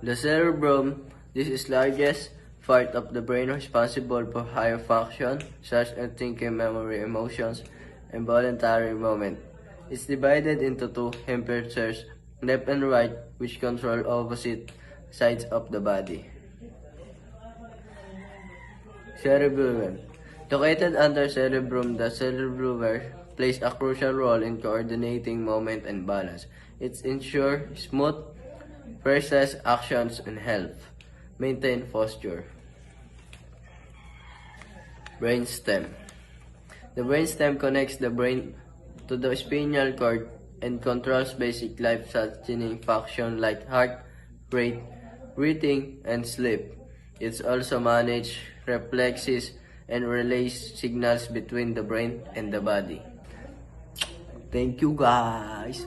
The cerebrum, this is largest part of the brain responsible for higher function, such as thinking, memory, emotions, and voluntary movement. It's divided into two hemispheres, left and right, which control opposite sides of the body. Cerebellum. Located under cerebrum, the cerebellum plays a crucial role in coordinating movement and balance. It ensures smooth, precise actions and help maintain posture. Brainstem. The brainstem connects the brain to the spinal cord and controls basic life-sustaining functions like heart rate, breathing, and sleep. It also manages reflexes and relays signals between the brain and the body. Thank you guys!